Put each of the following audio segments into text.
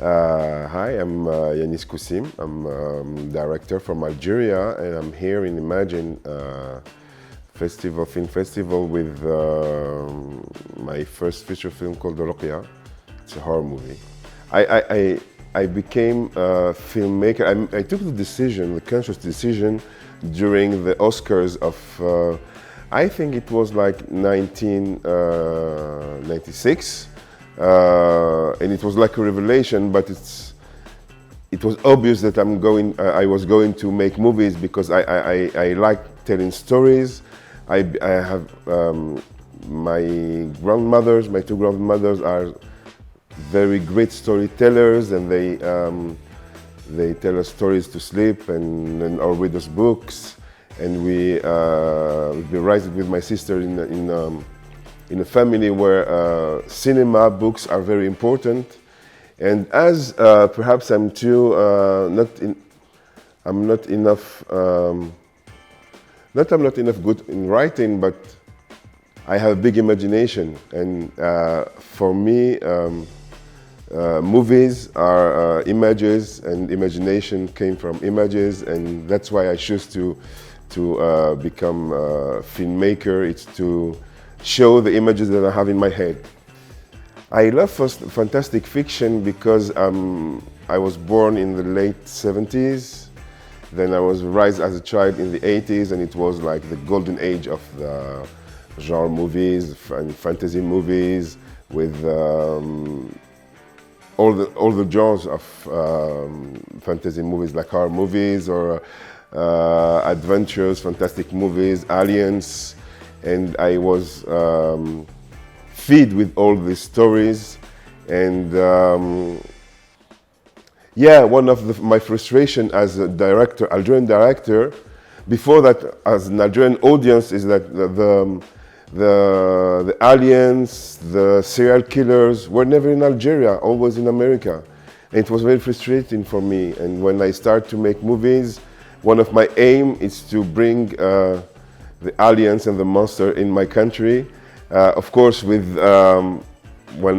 Hi, I'm Yannis Koussim. I'm director from Algeria, and I'm here in Imagine Film Festival with my first feature film called Roqia. It's a horror movie. I became a filmmaker. I took the decision, the conscious decision, during the Oscars of, I think it was like 1996. And it was like a revelation, but it was obvious that I was going to make movies because I like telling stories. I have my two grandmothers are very great storytellers, and they tell us stories to sleep and or read us books, and we raised with my sister in a family where cinema, books are very important. And as perhaps I'm not enough good in writing, but I have a big imagination, and for me, movies are images, and imagination came from images, and that's why I choose to become a filmmaker. It's to show the images that I have in my head. I love fantastic fiction because I was born in the late 70s. Then I was raised as a child in the 80s, and it was like the golden age of the genre movies and fantasy movies, with all the genres of fantasy movies, like horror movies or adventures, fantastic movies, aliens. And I was fed with all these stories, and yeah, one of my frustration as a director, Algerian director, before that as an Algerian audience, is that the aliens, the serial killers were never in Algeria, always in America. And it was very frustrating for me. And when I start to make movies, one of my aim is to bring the aliens and the monster in my country. Of course, when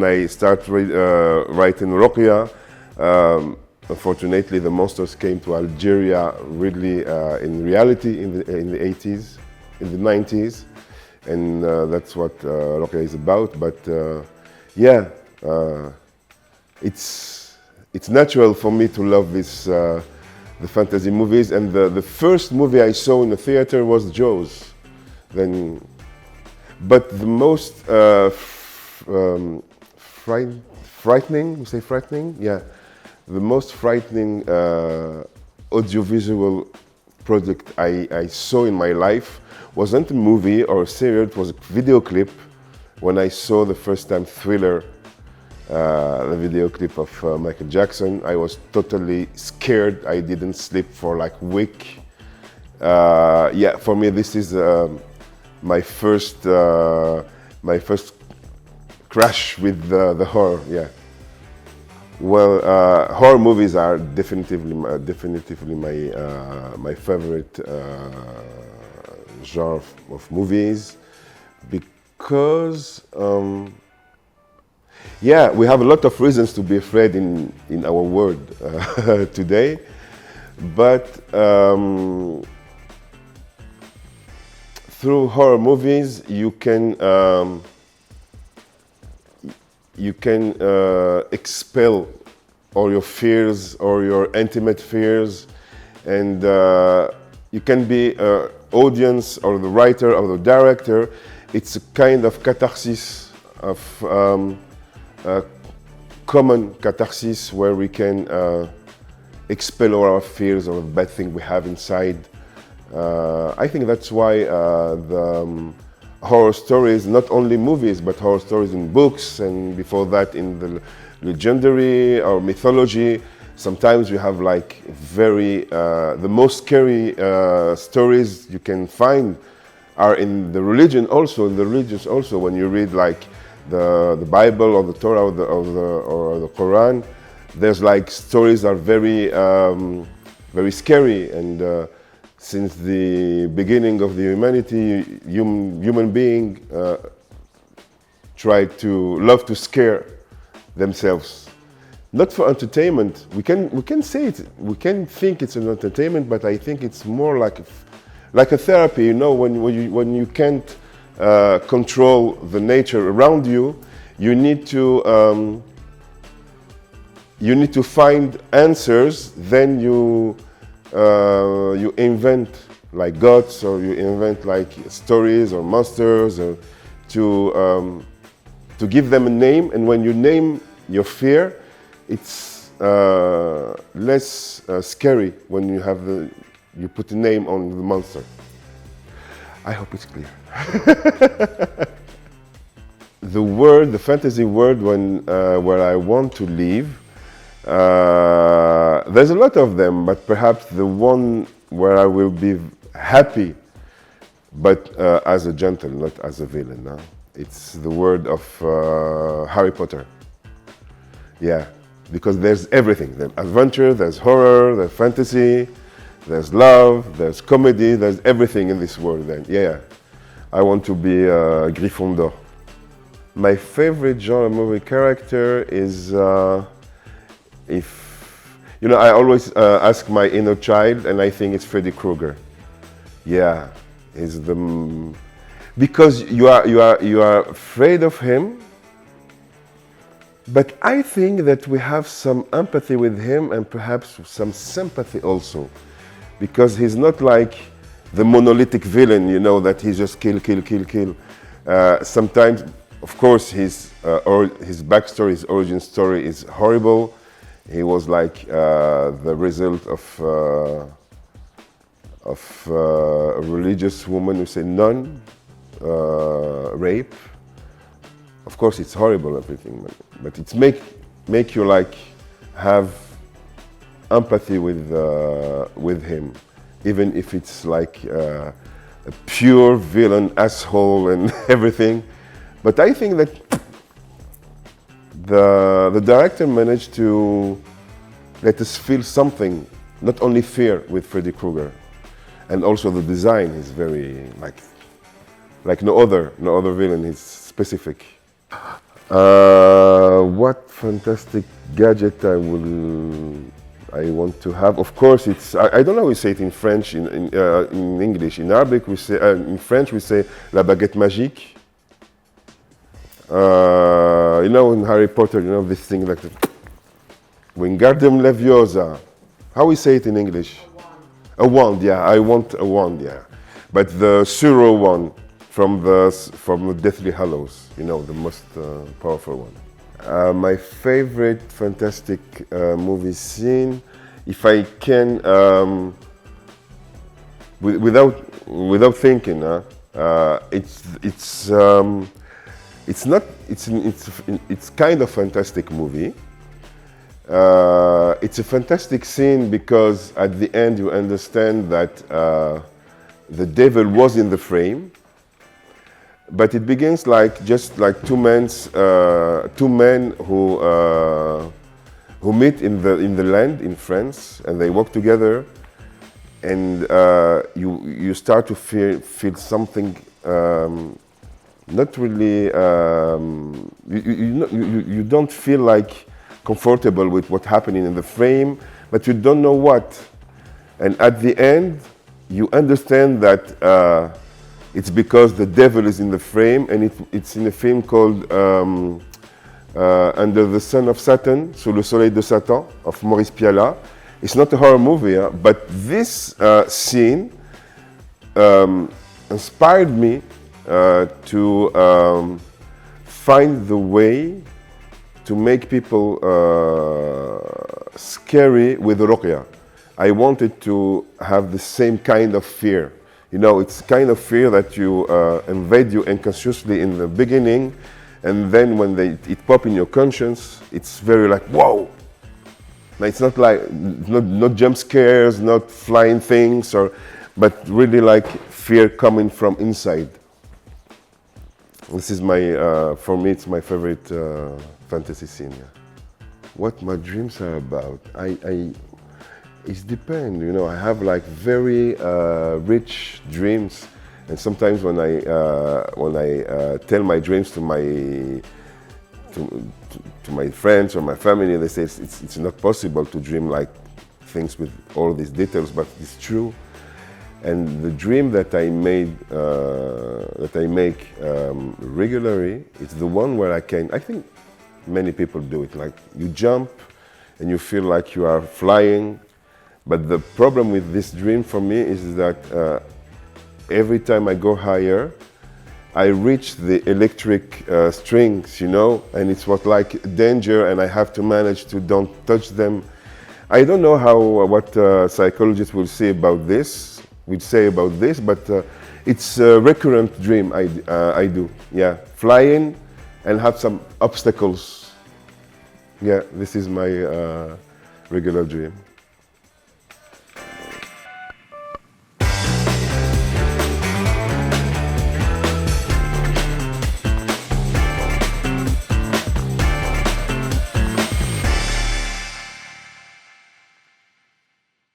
I start writing Roqia, unfortunately the monsters came to Algeria really in reality in the 80s, in the 90s, and that's what Roqia is about. But yeah, it's natural for me to love the fantasy movies, and the first movie I saw in the theater was Jaws. But the most frightening, you say frightening? Yeah. The most frightening audiovisual project I saw in my life wasn't a movie or a series, it was a video clip. When I saw the first time Thriller, the video clip of Michael Jackson, I was totally scared. I didn't sleep for like a week. Yeah, for me this is my first crash with the horror. Yeah. Well, horror movies are definitely my favorite genre of movies, because yeah, we have a lot of reasons to be afraid in our world today, but through horror movies you can expel all your fears or your intimate fears, and you can be an audience or the writer or the director. It's a kind of catharsis, of common catharsis, where we can expel all our fears or the bad thing we have inside. I think that's why the horror stories, not only movies, but horror stories in books, and before that in the legendary or mythology, sometimes you have like the most scary stories you can find are in the religion also, in the religious also. When you read like the Bible or the Torah or the Quran, there's like stories are very very scary, and since the beginning of the humanity, human being love to scare themselves. not for entertainment. We can say it. We can think it's an entertainment, but I think it's more like a therapy. You know, when you can't control the nature around you, you need to find answers. Then you invent like gods, or you invent like stories or monsters, or to give them a name. And when you name your fear, it's less scary when you put a name on the monster. I hope it's clear. The fantasy world where I want to live, there's a lot of them, but perhaps the one where I will be happy, but as a gentle, not as a villain. No? It's the world of Harry Potter. Yeah, because there's everything. There's adventure, there's horror, there's fantasy, there's love, there's comedy, there's everything in this world. Then, yeah, I want to be Gryffindor. My favorite genre movie character is, I always ask my inner child, and I think it's Freddy Kruger. Yeah, because you are afraid of him, but I think that we have some empathy with him and perhaps some sympathy also, because he's not like the monolithic villain, that he just kill. Sometimes, of course, his backstory, his origin story is horrible. He was like the result of a religious woman who said nun, rape. Of course, it's horrible, everything, but it's make you like have empathy with him, even if it's like a pure villain, asshole, and everything. But I think that the director managed to let us feel something, not only fear with Freddy Krueger, and also the design is very like no other villain is specific. What fantastic gadget I want to have? Of course, it's I don't know how we say it in French, in English. In Arabic we say, in French we say la baguette magique. In Harry Potter, this thing like the Wingardium Leviosa. How we say it in English? A wand, yeah. I want a wand, yeah. But the Suro one from the Deathly Hallows, the most powerful one. My favorite fantastic movie scene, if I can, without thinking, it's kind of fantastic movie. It's a fantastic scene because at the end you understand that the devil was in the frame, but it begins just like two men who meet in the land in France, and they walk together, and you start to feel something. Not really. You don't feel like comfortable with what's happening in the frame, but you don't know what. And at the end, you understand that it's because the devil is in the frame, and it's in a film called Under the Sun of Satan, Sous le Soleil de Satan, of Maurice Pialat. It's not a horror movie, but this scene inspired me to find the way to make people scary with Roqia. I wanted to have the same kind of fear. It's kind of fear that you invade you unconsciously in the beginning, and then when it pop in your conscience, it's very like, whoa. Now, it's not like, not jump scares, not flying things, but really like fear coming from inside. This is for me, it's my favorite fantasy scene. Yeah. What my dreams are about, it depends. I have like very rich dreams, and sometimes when I tell my dreams to to my friends or my family, they say it's not possible to dream like things with all these details, but it's true. And the dream that I make regularly, it's the one where I think many people do it. Like you jump and you feel like you are flying. But the problem with this dream for me is that every time I go higher, I reach the electric strings, you know, and it's what like danger, and I have to manage to don't touch them. I don't know what psychologists will say about this. But it's a recurrent dream I do. Yeah, flying and have some obstacles. Yeah, this is my regular dream.